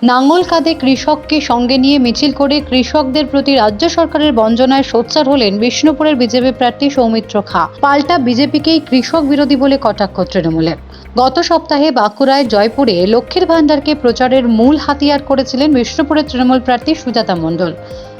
নাঙ্গল কাঁধে কৃষককে সঙ্গে নিয়ে মিছিল করে কৃষকদের প্রতি রাজ্য সরকারের বঞ্চনায় সোচ্চার হলেন বিষ্ণুপুরের বিজেপি প্রার্থী সৌমিত্র খাঁ। পাল্টা বিজেপিকেই কৃষক বিরোধী বলে কটাক্ষ তৃণমূলের। গত সপ্তাহে বাঁকুড়ায় জয়পুরে লক্ষ্মীর ভাণ্ডারকে প্রচারের মূল হাতিয়ার করেছিলেন বিষ্ণুপুরের তৃণমূল প্রার্থী সুজাতা মণ্ডল।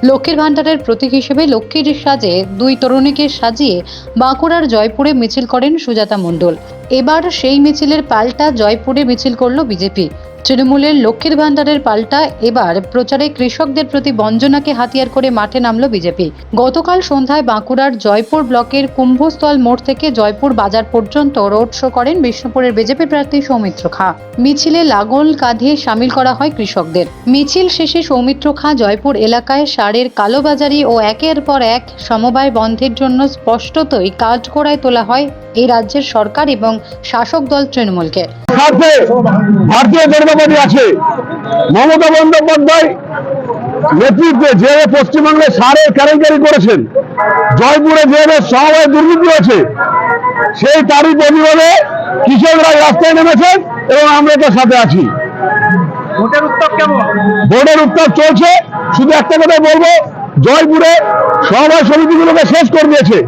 লক্ষ্মীর ভাণ্ডারের প্রতীক হিসেবে লক্ষ্মীর সাজে দুই তরুণীকে সাজিয়ে বাঁকুড়ার জয়পুরে মিছিল করেন সুজাতা মণ্ডল। এবার সেই মিছিলের পাল্টা জয়পুরে মিছিল করল বিজেপি। তৃণমূলের লক্ষ্মীর ভাণ্ডারের পাল্টা এবার প্রচারে কৃষকদের প্রতি বঞ্চনাকে হাতিয়ার করে মাঠে নামল বিজেপি। গতকাল সন্ধ্যায় বাঁকুড়ার জয়পুর ব্লকের কুম্ভস্থল মোড় থেকে জয়পুর বাজার পর্যন্ত রোড শো করেন বিষ্ণুপুরের বিজেপি প্রার্থী সৌমিত্র খাঁ। মিছিলে লাঙল কাঁধে সামিল করা হয় কৃষকদের। মিছিল শেষে সৌমিত্র খাঁ জয়পুর এলাকায় সারের কালোবাজারি ও একের পর এক সমবায় বন্ধের জন্য স্পষ্টতই কাঠগড়ায় তোলা হয় এই রাজ্যের সরকার এবং শাসক দল তৃণমূলকে। ভারতীয় জনতা পার্টি আছে, মমতা বন্দ্যোপাধ্যায় নেতৃত্বে যেভাবে পশ্চিমবঙ্গে সারের কেলেঙ্কারি করেছেন, জয়পুরে যেভাবে সমবায় দুর্নীতি হয়েছে, সেই তারই প্রতিবাদে কৃষকরা রাস্তায় নেমেছেন এবং আমরা তার সাথে আছি। ভোটের উত্তাপ কেমন? ভোটের উত্তাপ চলছে। শুধু একটা কথা বলবো, জয়পুরে সমবায় সমিতিগুলোকে শেষ করে দিয়েছে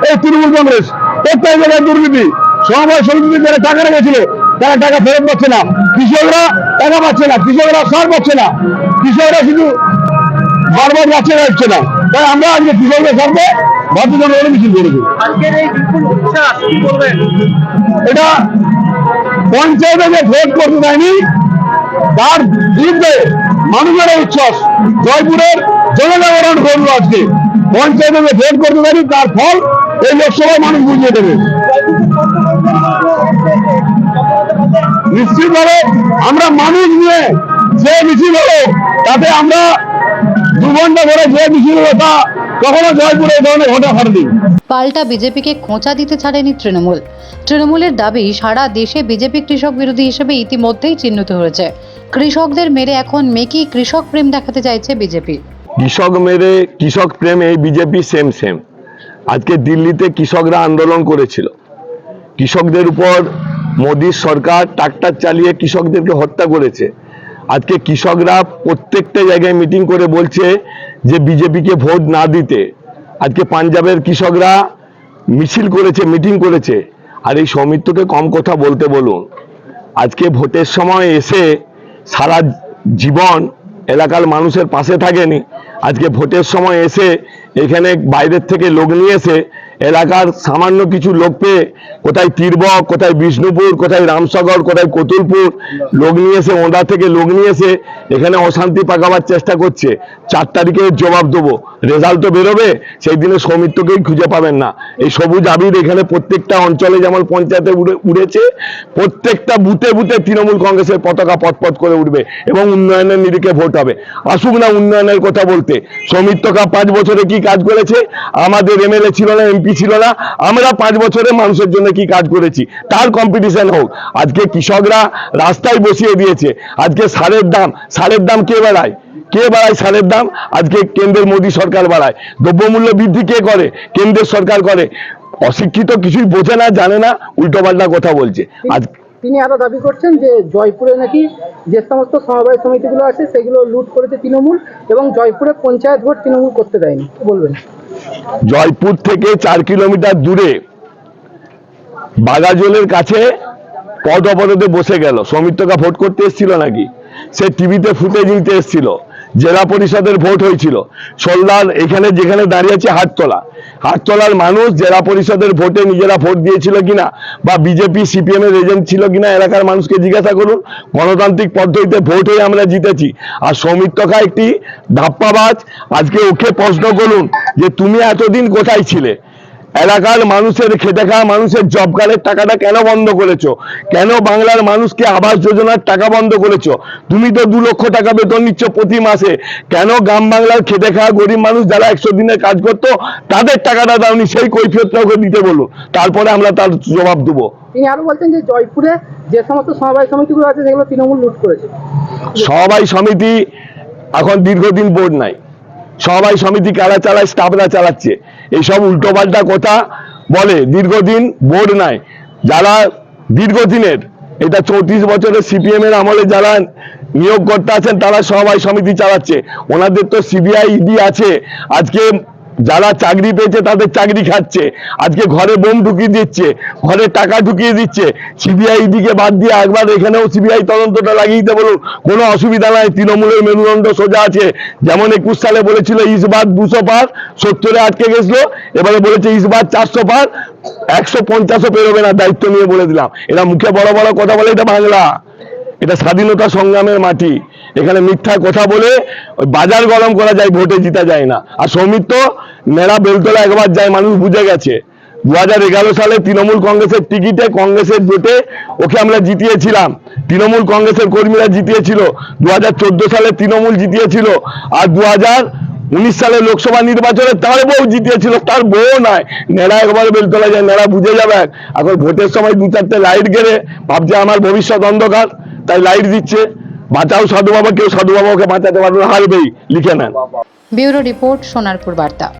এই তৃণমূল কংগ্রেস। প্রত্যেক জায়গায় দুর্নীতি। সমবায় সমিতিতে যারা টাকা রেখেছিল তারা টাকা ফেরত পাচ্ছে না, কৃষকরা টাকা পাচ্ছে না, কৃষকরা সার পাচ্ছে না, কৃষকরা শুধু বারবার যাচ্ছে হচ্ছে না। তাই আমরা আজকে কৃষকদের সাথে ভারতীয় জনতা পার্টি মিছিল করেছি। আজকের এই বিপুল উচ্ছ্বাস কি করবেন? এটা পঞ্চায়েতে যে ভোট করতে দেয়নি তার বিরুদ্ধে মানুষের উচ্ছ্বাস। জয়পুরের জনজাগরণ করবো আজকে। পঞ্চায়েতে যে ভোট করতে দেয়নি তার ফল এই লোকসভায় মানুষ বুঝিয়ে দেবে। নিশ্চিতভাবে আমরা মানুষ নিয়ে যে মিছিল হলো তাতে আমরা 2 ঘন্টা ধরে যে মিছিল হলো তা কখনো জয়পুরে এই ধরনের ঘটনা ঘটেনি। পাল্টা বিজেপিকে খোঁচা দিতে ছাড়েনি তৃণমূল। তৃণমূলের দাবি, সারা দেশে বিজেপি কৃষক বিরোধী হিসেবে ইতিমধ্যেই চিহ্নিত হয়েছে। কৃষকদের মেরে এখন মেকি কৃষক প্রেম দেখাতে চাইছে বিজেপি। কৃষক মেরে কৃষক প্রেম এই বিজেপি সেম। আজকে দিল্লিতে কৃষকরা আন্দোলন করেছিল। কৃষকদের উপর মোদীর সরকার ট্রাক্টর চালিয়ে কৃষকদেরকে হত্যা করেছে। আজকে কৃষকরা প্রত্যেকটা জায়গায় মিটিং করে বলছে যে বিজেপিকে ভোট না দিতে। আজকে পাঞ্জাবের কৃষকরা মিছিল করেছে, মিটিং করেছে। আর এই সৌমিত্রকে কম কথা বলতে বলুন। আজকে ভোটের সময় এসে সারা জীবন এলাকার মানুষের পাশে থাকেনি, আজকে ভোটের সময় এসে এখানে বাইরের থেকে লোক নিয়ে এসে এলাকার সামান্য কিছু লোক পেয়ে কোথায় তীরবক, কোথায় বিষ্ণুপুর, কোথায় রামসাগর, কোথায় কতুলপুর লোক নিয়ে এসে, ওঁদা থেকে লোক নিয়ে এসে এখানে অশান্তি পাকাবার চেষ্টা করছে। 4 তারিখে জবাব দেবো, রেজাল্ট তো বেরোবে, সেই দিনে সৌমিত্রকেই খুঁজে পাবেন না। এই সবুজ আবির এখানে প্রত্যেকটা অঞ্চলে যেমন পঞ্চায়েতে উড়েছে, প্রত্যেকটা বুথে বুথে তৃণমূল কংগ্রেসের পতাকা পথ করে উঠবে এবং উন্নয়নের নিরিখে ভোট হবে। আসুক না উন্নয়নের কথা বলতে। সৌমিত্র খাঁ 5 বছরে কি কাজ করেছে? আমাদের এমএলএ ছিল না, এমপি ছিল না, আমরা 5 বছরে মানুষের জন্য কি কাজ করেছি তার কম্পিটিশন হোক। আজকে কৃষকরা রাস্তায় বসিয়ে দিয়েছে। আজকে সারের দাম কে বাড়ায়? সারের দাম আজকে কেন্দ্রের মোদী সরকার বাড়ায়। দ্রব্যমূল্য বৃদ্ধি কে করে? কেন্দ্রের সরকার করে। অশিক্ষিত কিছুই বোঝে না, জানে না, উল্টোপাল্টা কথা বলছে। আজ তিনি আরো দাবি করছেন যে জয়পুরে নাকি যে সমস্ত সমবায় সমিতিগুলো আছে সেগুলো লুট করেছে তৃণমূল এবং জয়পুরে পঞ্চায়েত ভোট তৃণমূল করতে দেয়নি। কি বলবেন? জয়পুর থেকে 4 কিলোমিটার দূরে বাগাজলের কাছে পদ অবরোধে বসে গেল। সৌমিত্র খাঁ ভোট করতে এসেছিল নাকি? সে টিভিতে ফুটেজ নিতে এসেছিল। জেলা পরিষদের ভোট হয়েছিল সোলদার, এখানে যেখানে দাঁড়িয়ে আছে হাটতলার মানুষ জেলা পরিষদের ভোটে নিজেরা ভোট দিয়েছিল কিনা, বা বিজেপি সিপিএম এর এজেন্ট ছিল কিনা, এলাকার মানুষকে জিজ্ঞাসা করুন। গণতান্ত্রিক পদ্ধতিতে ভোট হয়ে আমরা জিতেছি। আর সৌমিত্র খাঁ একটি ধাপ্পাবাজ। আজকে ওকে প্রশ্ন করুন যে তুমি এতদিন কোথায় ছিলে? এলাকার মানুষের খেটে খাওয়া মানুষের জব কার্ডের টাকাটা কেন বন্ধ করেছো? কেন বাংলার মানুষকে আবাস যোজনার টাকা বন্ধ করেছো? তুমি তো 2 লক্ষ টাকা বেতন নিচ্ছ প্রতি মাসে। কেন গ্রাম বাংলার খেটে খাওয়া গরিব মানুষ যারা 100 দিনের কাজ করতো তাদের টাকাটা দাওনি? সেই কৈফিয়তটা ওকে দিতে বলুন, তারপরে আমরা তার জবাব দেবো। তিনি আরো বলছেন যে জয়পুরে যে সমস্ত সমবায় সমিতিগুলো আছে সেগুলো তৃণমূল লুট করেছে। সমবায় সমিতি এখন দীর্ঘদিন বোর্ড নাই। সমবায় সমিতি কারা চালায়? স্টাফরা চালাচ্ছে। এইসব উল্টোপাল্টা কথা বলে। দীর্ঘদিন বোর্ড নাই। যারা দীর্ঘদিনের এটা 34 বছরের সিপিএম এর আমলে যারা নিয়োগকর্তা আছেন তারা সমবায় সমিতি চালাচ্ছে, ওনাদের তো সিবিআই ইডি আছে। আজকে যারা চাকরি পেয়েছে তাদের চাকরি খাচ্ছে, আজকে ঘরে বোম ঢুকিয়ে দিচ্ছে, ঘরে টাকা ঢুকিয়ে দিচ্ছে। সিবিআই ইডিকে বাদ দিয়ে একবার এখানেও সিবিআই তদন্তটা লাগিয়ে দিতে বলুন, কোনো অসুবিধা নাই। তৃণমূলের মেরুদণ্ড সোজা আছে। যেমন 21 সালে বলেছিল ইসবাত 200 পার, 70-এ আটকে গেছিল, এবারে বলেছে ইসবাত 400 পার, 150ও পেরোবে না। দায়িত্ব নিয়ে বলে দিলাম। এরা মুখে বড় বড় কথা বলে, এটা বাংলা, এটা স্বাধীনতা সংগ্রামের মাটি। এখানে মিথ্যা কথা বলে ওই বাজার গরম করা যায়, ভোটে জিতা যায় না। আর সৌমিত্র নেড়া বেলতলা একবার যায়, মানুষ বুঝে গেছে। 2011 সালে তৃণমূল কংগ্রেসের টিকিটে, কংগ্রেসের জোটে ওকে আমরা জিতিয়েছিলাম, তৃণমূল কংগ্রেসের কর্মীরা জিতিয়েছিল। 2014 সালে তৃণমূল জিতিয়েছিল, আর 2019 সালে লোকসভা নির্বাচনে তার বউ জিতিয়েছিল, তার বউ নয়। নেড়া একবার বেলতলা যায়, নেড়া বুঝে যাবে। এখন ভোটের সময় 2-4টে লাইট গেলে ভাবছে আমার ভবিষ্যৎ অন্ধকার, তাই লাইট দিচ্ছে। বাঁচাও সাধু বাবা, কেউ সাধু বাবাকে বাঁচাতে পারবে না, হারবেই, লিখে নেন। ব্যুরো রিপোর্ট, সোনারপুর বার্তা।